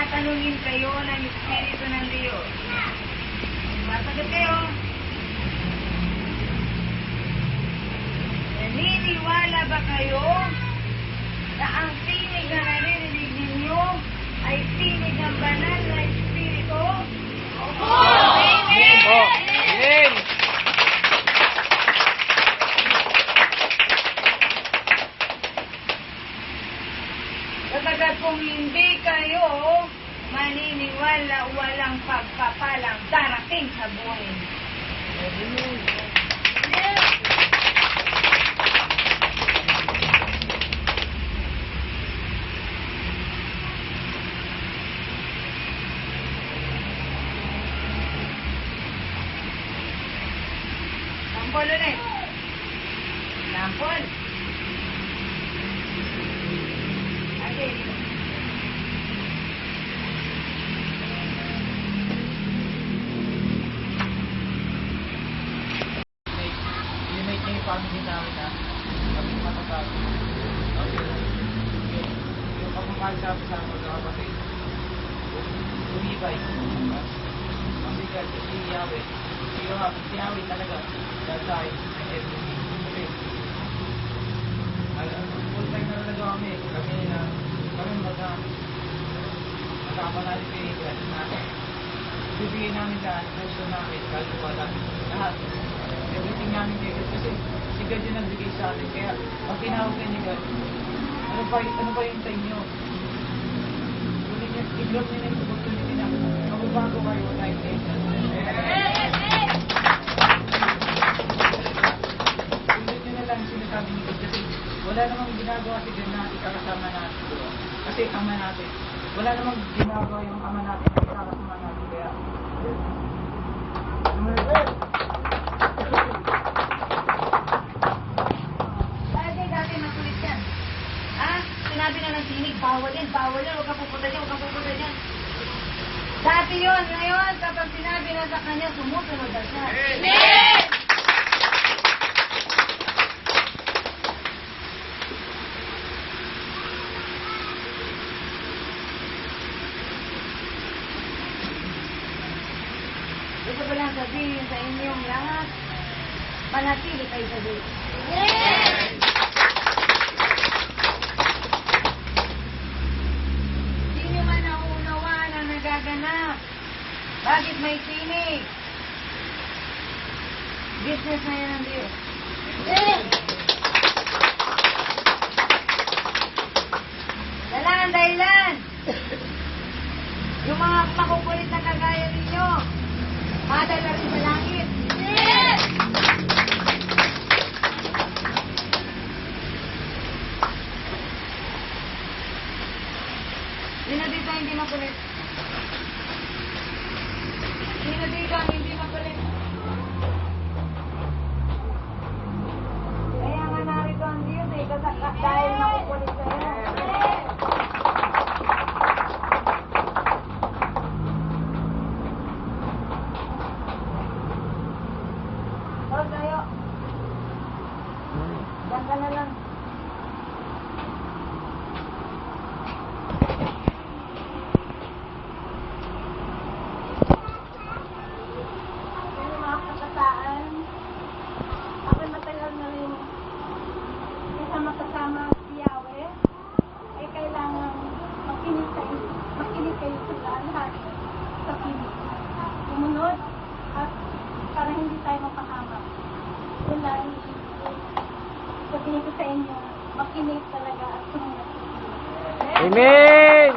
tatanungin kayo ng Espiritu ng Diyos. Masagot kayo. Naniniwala ba kayo na ang tinig na naririnig ninyo ay tinig ng banal na Espiritu? Opo! Amen! Amen! Kapagkat kung hindi kayo maniniwala, walang pagpapalang darating sa buhay. Sampol ulit. Sampol. Okay. Unite niya yung family namin na kami matatag. Yung pagmamahal sa mga kapatid. Umibay. Ang bigat, si Yahweh. Si Yahweh talaga. Dahil tayo, may everything. Full time na talaga kami. Kami magkakama natin kay God na bibigyan namin lahat, gusto namin, kaluluwa lahat. Everything namin kay God. Kasi si God yung nagbigay sa atin. Kaya pag tinawag kayo ni God, ano pa yung time nyo? I-block nyo na yung opportunity na magbabago kayo na intention. Sulit nyo na lang sinasabi ni God kasi wala namang ginagawa si God na ikakasama natin doon. Kasi ama natin. Wala namang ginagawa yung ama natin na ikakasama natin. Kaya Dati makulit yan. Sinabi na ng tinig, bawal yan, huwag ka pupunta dyan. Dati yun, ngayon, kapag sinabi na sa kanya, sumusunod na siya. Amen! Ito ko lang sabihin sa inyong lahat, manatili kayo sa Diyos. Amen! Nagaganap. Bakit may tinig? Business na yan ang Diyos. Dalaan, dahilan. Yung mga makukulit na kagaya ninyo, madala rin sa langit. Sino dito hindi makulit? Sino dito ang hindi makulit? Kaya nga narito ang Diyos dahil makukulit sa'yo. Huwag tayo. Diyan ka na lang. Makasama si Yahweh, ay kailangan makinig kayo sa lahat sa pinig. Sumunod at para hindi tayo mapahamak. Yun lang, sabihin ko sa inyo, makinig talaga at sumunod. Amen!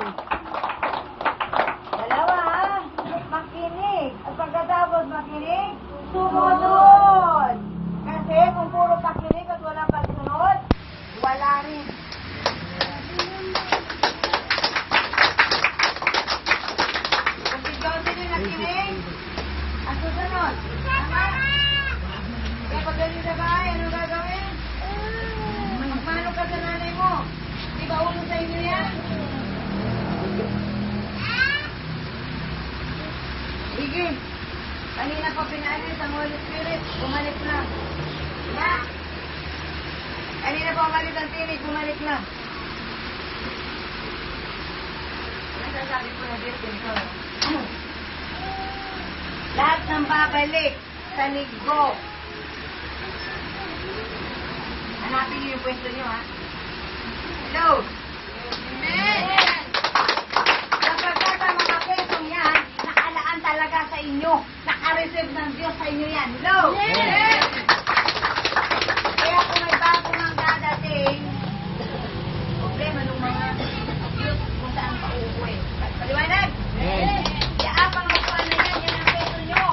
Dalawa, makinig. At pagkatapos makinig, sumunod. Kasi kung puro pakinig at walang pagsunod, wala rin. Kung si Johnson yung nakinig, ang susunod. Tama? Kaya pag galing sa bahay, ano gagawin? Magmano ka sa nanay mo. Di ba ulo sa inyo yan? Sige. Kanina pa pinalis ang Holy Spirit. Bumalik na. Diba? Kanina pa umalis ang tinig. Bumalik na. sabi po na Diyos ganito. Lahat ng babalik sa linggo. Hanapin niyo yung pwesto niyo, ha? Hello? Amen! Sapagkat ang mga pwestong yan, nakalaan talaga sa inyo. Naka-reserve ng Diyos sa inyo yan. Hello? Amen! Kaya kung may bago nang dadating, problema ng mga Diyos kung saan pa uuwi. Paliwanag? Kaya apang magpuan na yan ang pwesto nyo.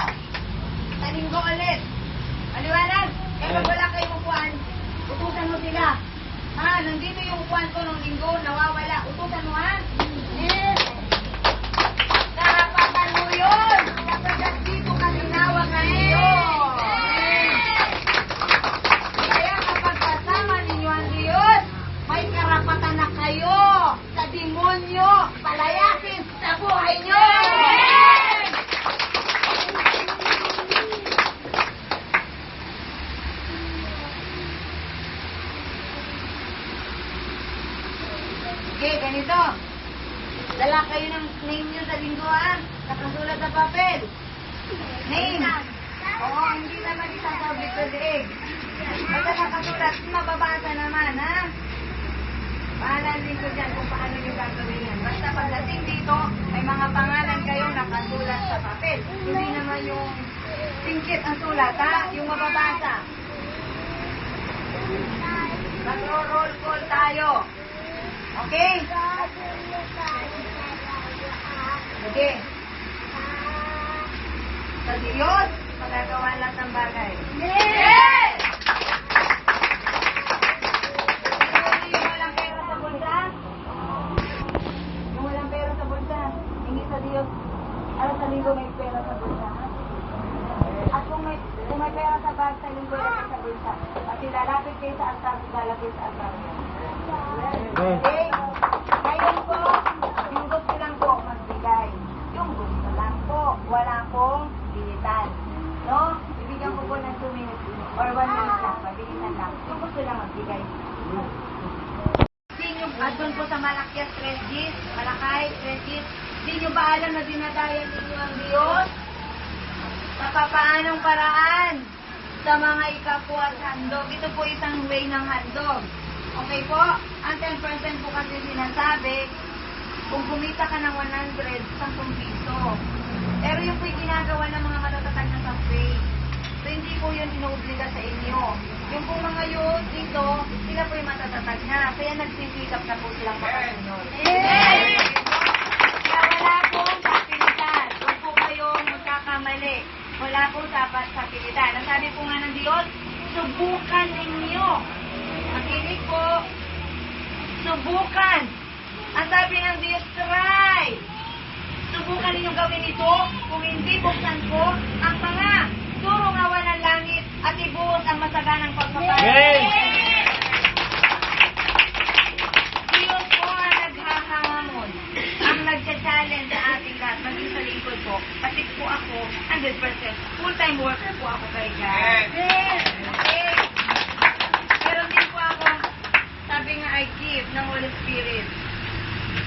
Sa linggo ulit. Paliwanag? Kaya pag wala kayo upuan, utusan mo sila. Ha, nandito yung upuan ko nung linggo, nawawala. Utusan mo, ha? Karapatan mo yun! Kapag dito ka tinawag ngayon. Kaya kapag kasama ninyo ang Diyos, may karapatan na kayo sa demonyo, palayasin sa buhay nyo. Okay, ganito. Dala kayo ng name nyo sa linggo, ha? Nakasulat sa papel. Name. Oo, hindi naman isang public leeg. Basta nakasulat, mababasa naman, ha? Bahala din ko dyan kung paano nyo gagawin yan. Basta pagdating dito, may mga pangalan kayong nakasulat sa papel. Hindi naman yung singkit ang sulat, ha? Yung mababasa. Mag-roll call tayo. Okay? Sige. Sa Diyos, magagawa lahat ng bagay. Yes! Yung walang pera sa bulsa? Yung walang pera sa bulsa, hindi sa Diyos. Alam sa linggo may pera sa bulsa. At kung may pera sa bag, sa linggo lang sa bulsa. At ilalapit kayo sa altar, ilalapit sa altar. Okay? Ngayon po, yung gusto lang po magbigay. Yung gusto lang po. Wala pong bilitan. No? Bibigyan ko po ng 2 minutes or 1 minute lang. Pabilisan lang. Yung gusto lang magbigay. At doon po sa Malakias, Regis, Malakay, Regis, di nyo ba alam na dinadayan ninyo ang Diyos? Sa papaanong paraan? Sa mga ikapuas handog. Ito po isang way ng handog. Okay po? Ang 10% po kasi sinasabi, kung kumita ka ng 100, 10 piso. Pero yung po yung ginagawa ng mga matatatag na cafe. So, hindi po yun inuobliga sa inyo. Yung po mga yun dito, sila po yung matatatag na. Kaya nagsisikap na po silang makasunod. Kaya wala pong kapilitan. Huwag po kayong magkakamali. Wala pong dapat kapilitan. Ang sabi po nga ng Diyos, subukan ninyo. Makinig po. Subukan. Ang sabi ng Diyos, try. Subukan ninyong gawin ito. Kung hindi, buksan ko ang mga surong awan ng langit at ibuhos ang masaganang pagpapalagay. Diyos po ang naghahamon. Ang nagcha-challenge sa ating lahat. Maging sa lingkod po. Pati po ako, 100%. Full-time worker po ako kay God. Okay. Meron din po ako, sabi nga I give ng Holy Spirit,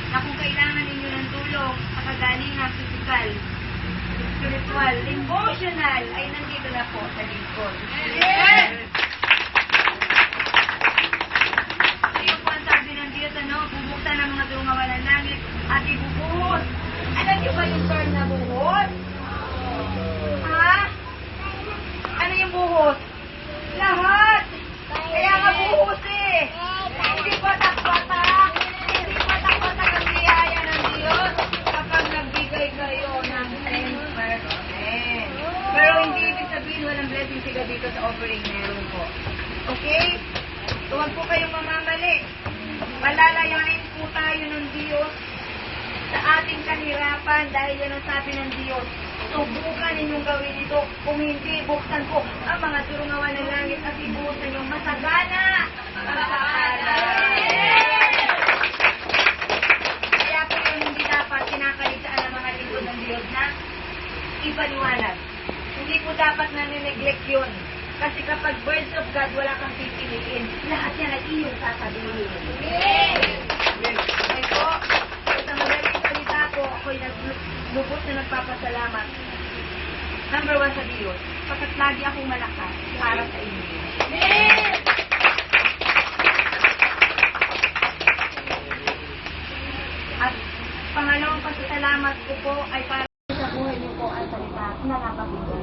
na kung kailangan ninyo ng tulong sa kagalingan physical, spiritual, emotional, ay nandito na po sa lingkod. Yes! Yung po ang sabi ng Diyos, bubuksan ng mga dungawan ng langit at ibubuhos. Alam niyo ba yung term na buhos? Ha? Ano yung buhos? Lahat! Kaya nga buhos eh! Hindi patak-patak! Hindi patak-patak ang biyaya ng Diyos kapag nagbigay kayo ng 10%. Pero hindi ibig sabihin walang blessing siya dito sa offering, meron po. Okay? Huwag po kayong mamamali. Malalayain po tayo ng Diyos sa ating kahirapan dahil yan ang sabi ng Diyos. Subukan ninyong gawin ito. Kung hindi, buksan ko ang mga turungawan ng langit at ibuhusan yung masagana ang pagpapalagay. Kaya po yung hindi dapat kinakalitaan ng mga lingkod ng Diyos na ipaliwanag. Hindi po dapat na nineglect yun. Kasi kapag words of God, wala kang pipiliin. Lahat yan ay iyong sasabihin. Okay po? Sa madaling salita po, lubos na nagpapasalamat. Number 1 sa Diyos, pagkat lagi akong malakas para sa inyo. At pangalawang pasasalamat ko po ay para sa buhay niyo po ang salita na nakapagod.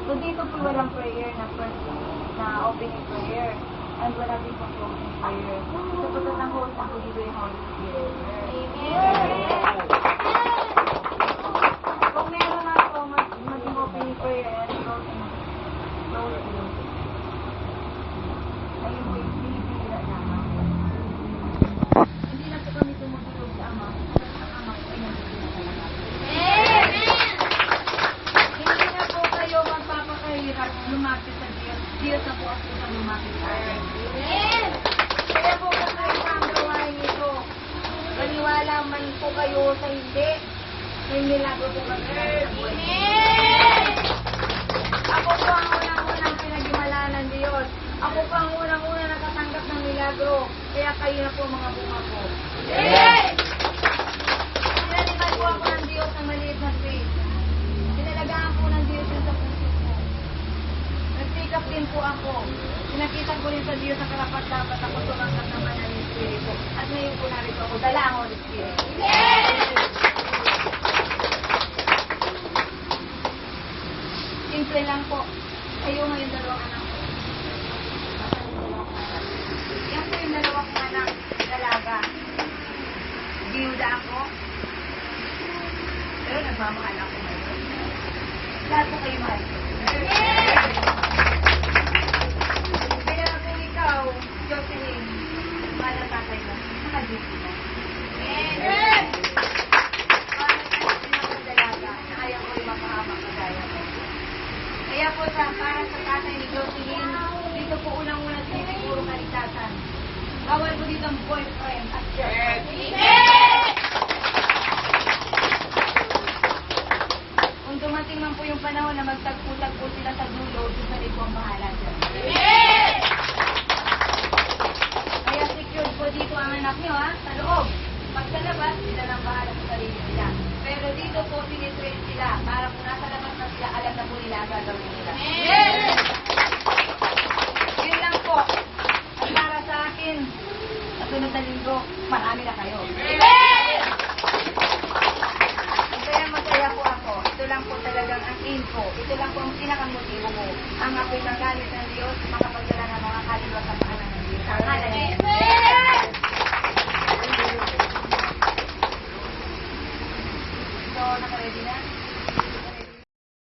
So dito po walang prayer na first na opening prayer and wala din po closing prayer. So pagkat ang host ako dito yung Holy Spirit. Kung meron na ako maging opening prayer and closing ayun po yung pinipila naman. Hindi na po kami tumutulog sa Ama. Ang Ama po ay nandito na talaga. Hindi na po kayo magpapakahirap lumapit sa Diyos. Diyos na po ang pusang lumapit sa akin. Kaya po kung kayo ang gawain ito, maniwala man po kayo sa hindi, may milagro po kami sa buhay. Ako po ang unang-unang pinagimala ng Diyos. Ako po ang unang-unang nakatanggap ng milagro. Kaya kayo na po mga bunga ko. Sinalikan po ako ng Diyos ng maliit na faith. Sinalagaan po ng Diyos yung sa puso ko. Nag-pick up din po ako. Sinakita ko rin sa Diyos na karapat-dapat ako tumanggap ng banal ng Espiritu. At ngayon po narito ako, dala ang Holy Spirit. Simple lang po. Kayo ngayon dalawang anak ko. Yan po yung dalawang anak, dalaga. Biyuda ako. Pero nagmamahal ako ngayon. Lahat po kayo mahal ko. Kaya kung ikaw, Jocelyn, mahal ang tatay mo, nakadito ka. Mahal ang dalaga na ayaw ko yung mapahamak na gaya mo. Kaya po para sa tatay ni Jocelyn, dito po unang-unang siniguro kaligtasan. Bawal po dito ang boyfriend at girlfriend. Kung dumating man po yung panahon na magtagpo-tagpo sila sa dulo, isa rin po ang bahala dyan. Kaya secured po dito ang anak nyo, ha? Sa loob. Pag sa labas, sila nang bahala sa sarili nila. Pero dito po, sinitrain sila. Para kung nasa labas na sila, alam na po nila ang gagawin nila. Yun lang po. At para sa akin, sa sunod na linggo, marami na kayo. Kaya masaya po ako. Ito lang po talagang ang aim ko. Ito lang po ang pinakamotibo ko. Ang ako'y magalit ng Diyos, makapagdala ng mga kaluluwa sa paanan ng Diyos. Ang halan niya. So, naka-ready na?